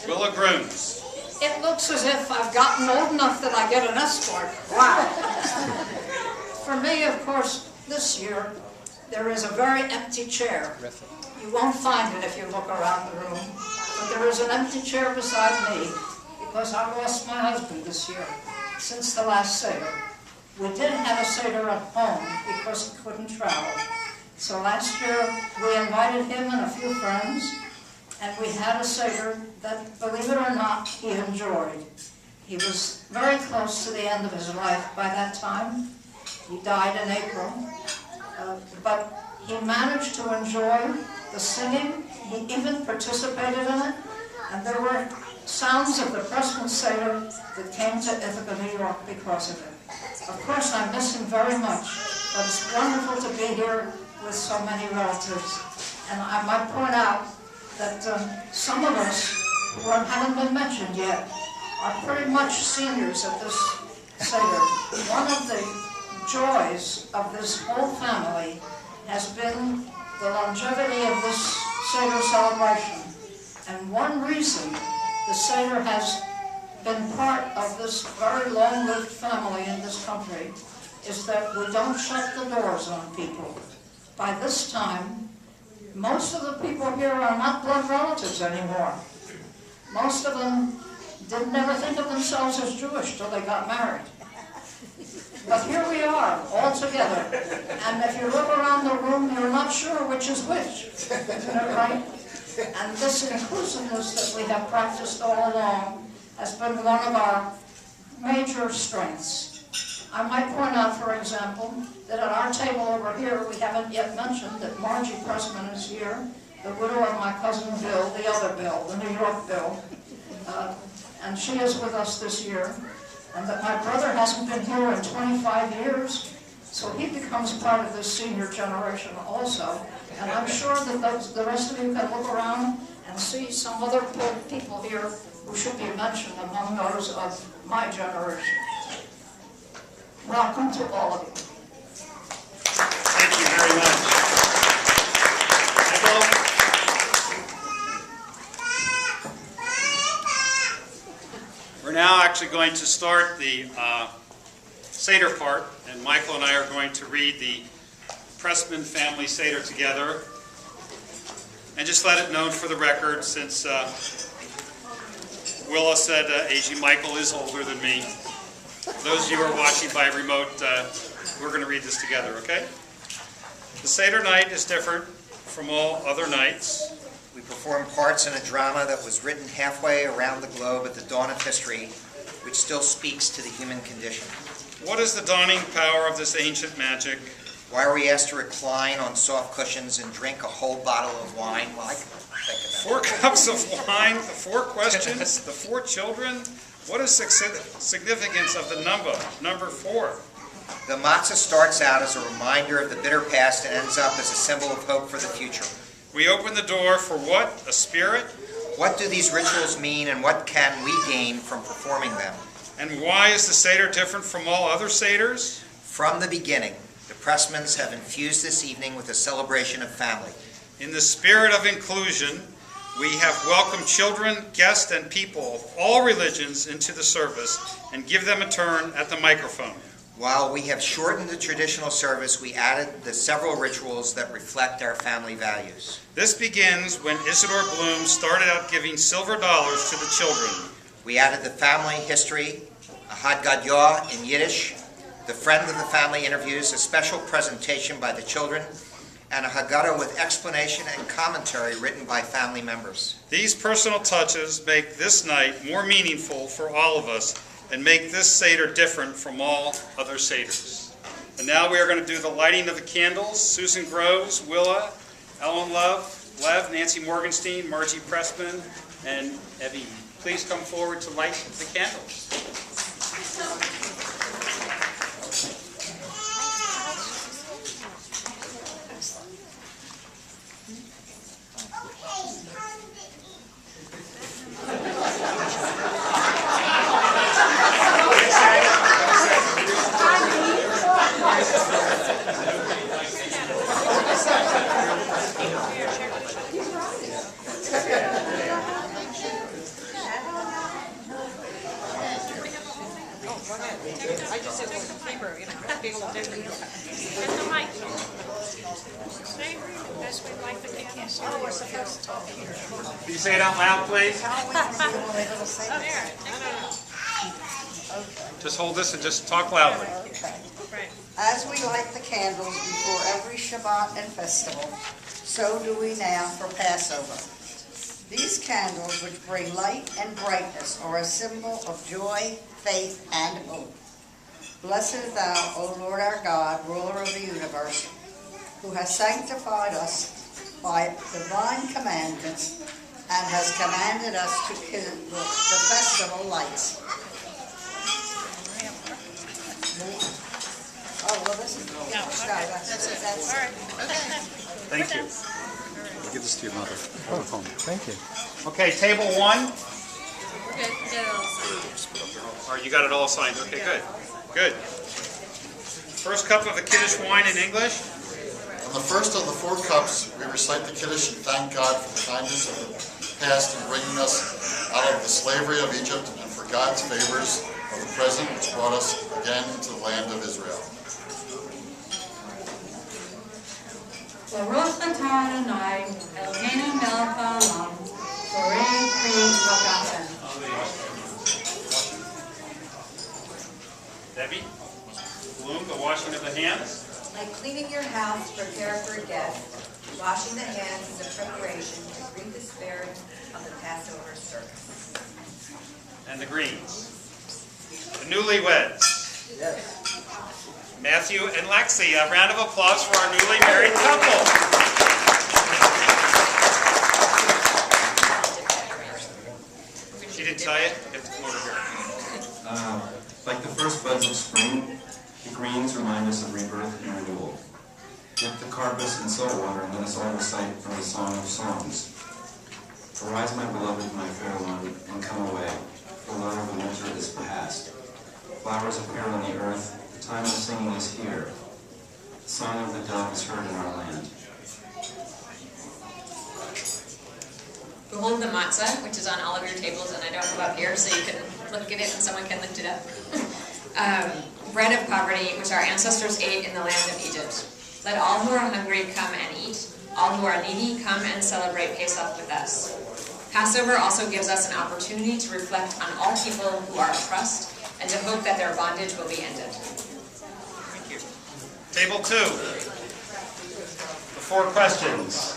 Willa Grooms. It looks as if I've gotten old enough that I get an escort. Wow. For me, of course, this year, there is a very empty chair. You won't find it if you look around the room, but there is an empty chair beside me because I lost my husband this year, since the last Seder. We did have a Seder at home because he couldn't travel. So last year, we invited him and a few friends, and we had a Seder that, believe it or not, he enjoyed. He was very close to the end of his life by that time. He died in April. But he managed to enjoy the singing. He even participated in it. And there were sounds of the Pressman Seder that came to Ithaca, New York because of it. Of course, I miss him very much, but it's wonderful to be here with so many relatives. And I might point out that some of us who haven't been mentioned yet are pretty much seniors at this Seder. One of the joys of this whole family has been the longevity of this Seder celebration. And one reason the Seder has been part of this very long-lived family in this country is that we don't shut the doors on people. By this time, most of the people here are not blood relatives anymore. Most of them never think of themselves as Jewish till they got married. But here we are, all together. And if you look around the room, you're not sure which is which. Isn't it right? And this inclusiveness that we have practiced all along has been one of our major strengths. I might point out, for example, that at our table over here, we haven't yet mentioned that Margie Pressman is here, the widow of my cousin Bill, the other Bill, the New York Bill. And she is with us this year. And that my brother hasn't been here in 25 years, so he becomes part of this senior generation also. And I'm sure that the rest of you can look around and see some other people here who should be mentioned among those of my generation. Welcome to all of you. Thank you very much. We're now actually going to start the Seder part, and Michael and I are going to read the Pressman family Seder together. And just let it known for the record, since Willa said A.G. Michael is older than me. Those of you who are watching by remote, we're going to read this together, okay? The Seder night is different from all other nights. We perform parts in a drama that was written halfway around the globe at the dawn of history, which still speaks to the human condition. What is the dawning power of this ancient magic? Why are we asked to recline on soft cushions and drink a whole bottle of wine? Well, I can think about 4 cups of wine, the 4 questions, the 4 children. What is significance of the number 4? The matzah starts out as a reminder of the bitter past and ends up as a symbol of hope for the future. We open the door for what? A spirit? What do these rituals mean, and what can we gain from performing them? And why is the Seder different from all other Seders? From the beginning, the Pressmans have infused this evening with a celebration of family. In the spirit of inclusion, we have welcomed children, guests, and people of all religions into the service and give them a turn at the microphone. While we have shortened the traditional service, we added the several rituals that reflect our family values. This begins when Isidore Bloom started out giving silver dollars to the children. We added the family history, a Haggadah in Yiddish, the friend of the family interviews, a special presentation by the children, and a Haggadah with explanation and commentary written by family members. These personal touches make this night more meaningful for all of us and make this Seder different from all other Seders. And now we are going to do the lighting of the candles. Susan Groves, Willa, Ellen Love, Lev, Nancy Morgenstein, Margie Pressman, and Evie. Please come forward to light the candles. Can you say it out loud, please? Just hold this and just talk loudly. As we light the candles before every Shabbat and festival, so do we now for Passover. These candles, which bring light and brightness, are a symbol of joy, faith, and hope. Blessed thou, O Lord our God, ruler of the universe, who has sanctified us by divine commandments and has commanded us to kindle the festival lights. Oh, well, this is... No, that's it. Thank you. Give this to your mother. Hold the phone. Thank you. Okay, table 1. We're good. Get it all signed. All right, you got it all signed. Okay, good. Good. First cup of the Kiddush wine in English. On the first of the 4 cups, we recite the Kiddush and thank God for the kindness of the past in bringing us out of the slavery of Egypt and for God's favors of the present which brought us again into the land of Israel. Baruch atah Adonai, Eloheinu melech haolam, borei peri hagafen. Debbie, Bloom, the washing of the hands. Like cleaning your house to prepare for a guest, washing the hands is a preparation to greet the spirit of the Passover service. And the greens. The newlyweds. Yes. Matthew and Lexi, a round of applause for our newly married couple. She didn't tell you? You have to come over here. Like the first buds of spring, the greens remind us of rebirth and renewal. Dip the carpus in salt water and let us all recite from the Song of Songs. Arise, my beloved, my fair one, and come away, for lo, the winter is past. Flowers appear on the earth, the time of singing is here. The song of the dove is heard in our land. Behold the matzah, which is on all of your tables, and I don't have up here, so you can look at it and someone can lift it up. Bread of poverty, which our ancestors ate in the land of Egypt. Let all who are hungry come and eat. All who are needy come and celebrate Pesach with us. Passover also gives us an opportunity to reflect on all people who are oppressed and to hope that their bondage will be ended. Thank you. Table 2. The 4 questions.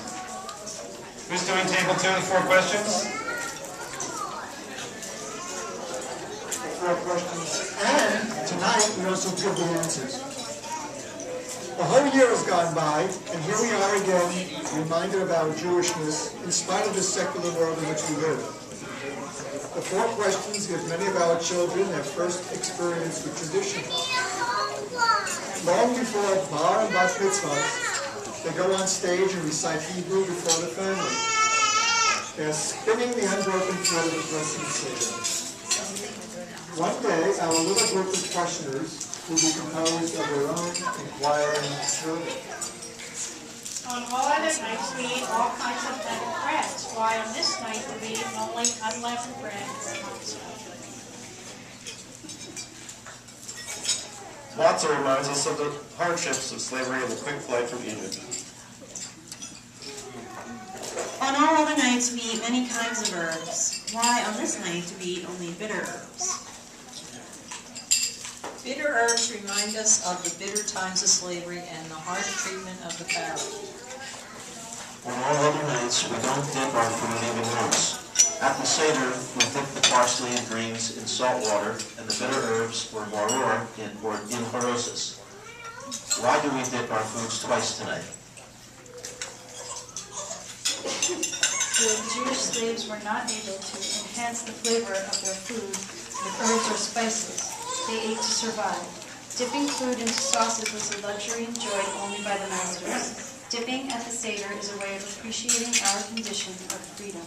Who's doing table 2, the 4 questions? 4 questions. And tonight we also give the answers. A whole year has gone by, and here we are again, reminded of our Jewishness in spite of the secular world in which we live. The 4 questions give many of our children their first experience with tradition. Long before bar and bat mitzvahs, they go on stage and recite Hebrew before the family. They're spinning the unbroken thread of the blessed Seder. One day, our little group of questioners will be composed of their own inquiring children. On all other nights we eat all kinds of leavened breads. Why on this night we eat only unleavened bread and matzah? Matzah reminds us of the hardships of slavery and the quick flight from Egypt. On all other nights we eat many kinds of herbs. Why on this night do we eat only bitter herbs? Bitter herbs remind us of the bitter times of slavery and the harsh treatment of the Pharaoh. On all other nights, we don't dip our food even once. At the Seder, we dip the parsley and greens in salt water and the bitter herbs or maror in harosis. Why do we dip our foods twice tonight? The Jewish slaves were not able to enhance the flavor of their food with herbs or spices. They ate to survive. Dipping food into sauces was a luxury enjoyed only by the masters. Dipping at the Seder is a way of appreciating our condition of freedom.